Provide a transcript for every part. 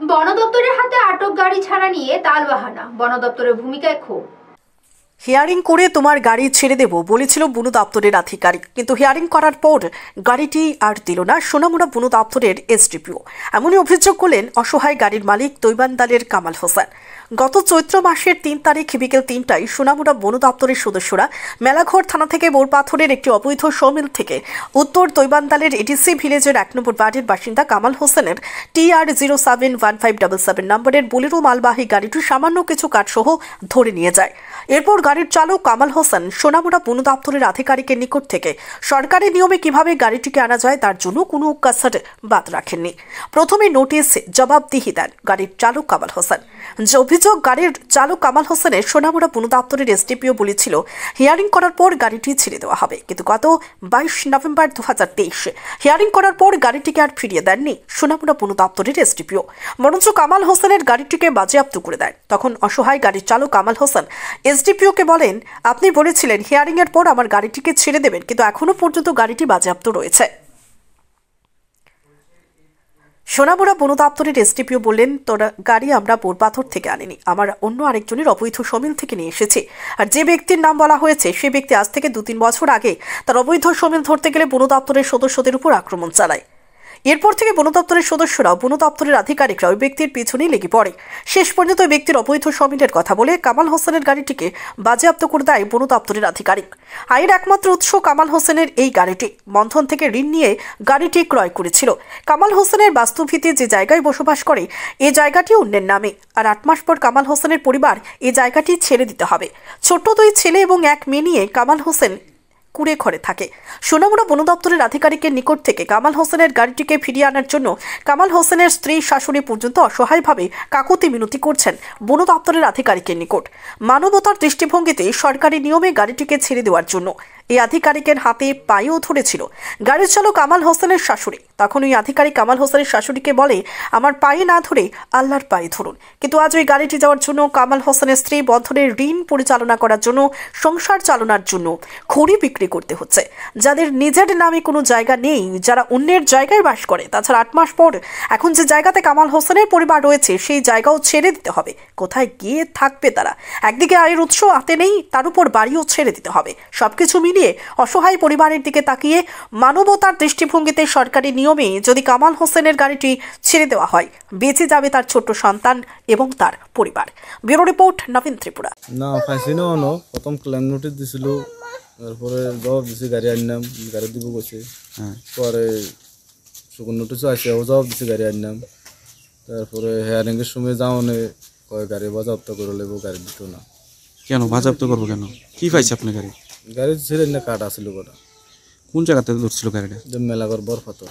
বন দপ্তরের হাতে আটক গাড়ি ছাড়া নিয়ে তালবাহানা, বন দপ্তরের ভূমিকায় ক্ষোভ। হিয়ারিং করে তোমার গাড়ি ছেড়ে দেব বলেছিল বন দপ্তরের আধিকারিক, কিন্তু হিয়ারিং করার পর গাড়িটি আর দিল না সোনামুড়া বন দপ্তরের এসডিপিও। এমনই অভিযোগ করলেন অসহায় গাড়ির মালিক তৈবান্দালের কামাল হোসেন। গত চৈত্র মাসের ৩ তারিখ বিকেল ৩টায় সোনামুড়া বন দপ্তরের সদস্যরা মেলাঘর থানা থেকে বোরপাথরের একটি অবৈধ সমিল থেকে উত্তর তৈবান্দালের এডিসি ভিলেজের ১ নম্বর ওয়ার্ডের বাসিন্দা কামাল হোসেনের TR071577 নম্বরের বোলেরো মালবাহী গাড়িটি সামান্য কিছু কাঠসহ ধরে নিয়ে যায়। এরপর গাড়ির চালক কামাল হোসেন সোনামুড়া বন দপ্তরের আধিকারিকের নিকট থেকে সরকারি নিয়মে কিভাবে গাড়িটিকে আনা যায় তার জন্য কোনো কাসার বাদ রাখেননি। প্রথমে নোটিশ জবাবদিহি দেন গাড়ির চালক কামাল হোসেন। যে অভিযোগ, গাড়ির চালক কামাল হোসেনের সোনামুড়া বন দপ্তরের এসডিপিও বলেছিল হিয়ারিং করার পর গাড়িটি ছেড়ে দেওয়া হবে, কিন্তু গত 22 নভেম্বর 2023 হিয়ারিং করার পর গাড়িটিকে আর ফিরিয়ে দেননি সোনামুড়া বন দপ্তরের এসডিপিও, বরঞ্চ কামাল হোসেনের গাড়িটিকে বাজেয়াপ্ত করে দেয়। তখন অসহায় গাড়ির চালক কামাল হোসেন এসডিপিওকে বলেন, আপনি বলেছিলেন হিয়ারিং এর পর আমার গাড়িটিকে ছেড়ে দেবেন, কিন্তু এখনো পর্যন্ত গাড়িটি বাজেয়াপ্ত রয়েছে। সোনামুড়া বন দপ্তরের এসডিপিও বললেন, তোর গাড়ি আমরা বোরপাথর থেকে আনিনি, আমার অন্য আরেকজনের অবৈধ সমিল থেকে নিয়ে এসেছি। আর যে ব্যক্তির নাম বলা হয়েছে সে ব্যক্তি আজ থেকে 2-3 বছর আগে তার অবৈধ সমিল ধরতে গেলে বন দপ্তরের সদস্যদের উপর আক্রমণ চালায়। এরপর থেকে বন দপ্তরের সদস্যরাও বন দপ্তরের আধিকারিকরা ওই ব্যক্তির পিছনেই লেগে পড়ে। শেষ পর্যন্ত ওই ব্যক্তির অবৈধ সমিলের কথা বলে কামাল হোসেনের গাড়িটিকে বাজেয়াপ্ত করে দেয় বন দপ্তরের আধিকারিক। আয়ের একমাত্র উৎস কামাল হোসেনের এই গাড়িটি। বন্ধন থেকে ঋণ নিয়ে গাড়িটি ক্রয় করেছিল। কামাল হোসেনের বাস্তুভিতে যে জায়গায় বসবাস করে এই জায়গাটি অন্যের নামে। আর 8 মাস পর কামাল হোসেনের পরিবার এই জায়গাটি ছেড়ে দিতে হবে। ছোট্ট 2 ছেলে এবং 1 মেয়ে নিয়ে কামাল হোসেন কুড়ে ঘরে থাকে। সোনামুড়া বন দপ্তরের আধিকারিকের নিকট থেকে কামাল হোসেনের গাড়িটিকে ফিরিয়ে আনার জন্য কামাল হোসেনের স্ত্রী শাশুড়ি পর্যন্ত অসহায়ভাবে কাকুতি মিনতি করছেন বন দপ্তরের আধিকারিকের নিকট। মানবতার দৃষ্টিভঙ্গিতে সরকারি নিয়মে গাড়িটিকে ছেড়ে দেওয়ার জন্য এই আধিকারিকের হাতে পায়েও ধরেছিল গাড়ির চালক কামাল হোসেনের শাশুড়ি। তখন ওই আধিকারিক কামাল হোসেনের শাশুড়িকে বলে, আমার পায়ে না ধরে আল্লাহর পায়ে ধরুন। কিন্তু আজ ওই গাড়িটি যাওয়ার জন্য কামাল হোসেনের স্ত্রী বন্ধনের ঋণ পরিচালনা করার জন্য, সংসার চালানোর জন্য খড়ি বিক্রি করতে হচ্ছে। যাদের নিজের নামে কোনো জায়গা নেই, যারা অন্যের জায়গায় বাস করে, তাছাড়া 8 মাস পর এখন যে জায়গাতে কামাল হোসেনের পরিবার রয়েছে সেই জায়গাও ছেড়ে দিতে হবে। কোথায় গিয়ে থাকবে তারা? একদিকে আয়ের উৎস হাতে নেই, তার উপর বাড়িও ছেড়ে দিতে হবে। সবকিছু মিলিয়ে অসহায় পরিবারের দিকে তাকিয়ে মানবতার দৃষ্টিভঙ্গিতে সরকারি নিয়মে যদি কামাল হোসেনের গাড়িটি ছেড়ে দেওয়া হয়, বেঁচে যাবে তার ছোট্ট সন্তান এবং তার পরিবার। ব্যুরো রিপোর্ট, নবীন ত্রিপুরা। না পাইছি না, প্রথম ক্লেম নোটিস দিছিল, তারপরে জবাব দিছি, গাড়ি আনলাম, গাড়ি দিব গেছে। পরে শুকুন নোটিসও আসে, জবাব দিছি, গাড়ি আনলাম। তারপরে হেয়ারিং এর সময় যাওনে কয় গাড়ি বাজেয়াপ্ত করে লেবো, গাড়ি দিত না। কেন বাজেয়াপ্ত করবো? কেন, কি পাইছে আপনি? গাড়ি ছিলেন না, কাঠ আসছিল কটা। কোন জায়গাতে ধরছিল গাড়িটা? মেলাঘর বরপাথর।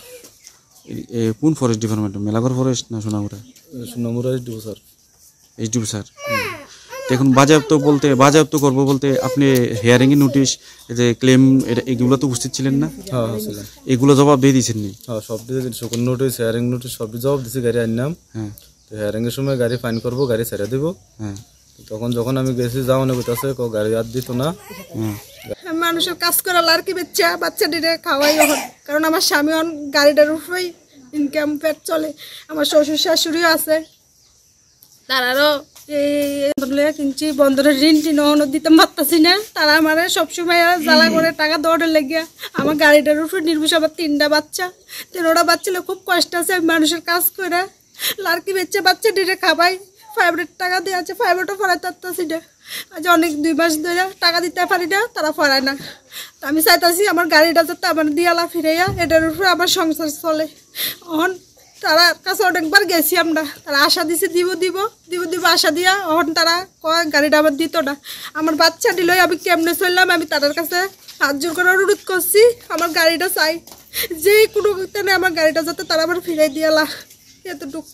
কোন ফরেস্ট ডিপার্টমেন্ট? মেলাঘর ফরেস্ট না Sonamura? Sonamura SDO sir. SDO sir. এখন বাজেয়াপ্ত করবো বলতে আপনি হিয়ারিং এর নোটিশ, যে ক্লেম, এগুলো তো উপস্থিত ছিলেন না? হ্যাঁ ছিলেন। এগুলো জবাব দিয়ে দিয়েছেন নি? হ্যাঁ, সব দিয়ে শুকুন নোটিস, হিয়ারিং নোটিস সব জবাব দিছি, গাড়ি আনলাম। হ্যাঁ, তো হিয়ারিং এর সময় গাড়ি ফাইন করবো, গাড়ি ছেড়ে দেবো। হ্যাঁ, তখন যখন আমি গেছি যাওয়ানো করতেছে, গাড়ি আর দিত না। মানুষের কাজ করা আর কি বাচ্চাটিরে খাওয়াই, কারণ আমার স্বামী গাড়িটার উপরেই ইনকাম পেট চলে। আমার শ্বশুর শাশুড়িও আছে, তারারও এই কিনছি, বন্ধনের ঋণ টিন দিতে পারতাছি না। তারা আমার সবসময় জ্বালা করে টাকা দৌড়ে লেগে আমার গাড়িটার উপরে নির্ভর। আমার 3টা বাচ্চা, 3টা বাচ্চা খুব কষ্ট আছে। আমি মানুষের কাজ করে লাড়কি বেচে বাচ্চাটিরে খাবাই। 500 টাকা দিয়ে আছে, 500টা ফরাইতে পারতাছি না। আজ অনেক 2 মাস ধরে টাকা দিতে পারি না, তারা ফরায় না। তো আমি চাইতেছি আমার গাড়িটা যাতে আমার দিয়ালা ফিরাইয়া, এটার উপরে আমার সংসার চলে। অহন তারা কাছে অনেকবার গেছি আমরা, তারা আশা দিছে দিব আশা দিয়া, অহন তারা কয় গাড়িটা আমার দিত না। আমার বাচ্চা দিল, আমি কেমনে চললাম? আমি তাদের কাছে হাত জোর করে অনুরোধ করছি, আমার গাড়িটা চাই, যে কোনো আমার গাড়িটা যাতে তারা আমার ফিরাই দিয়ালা, এতটুকু।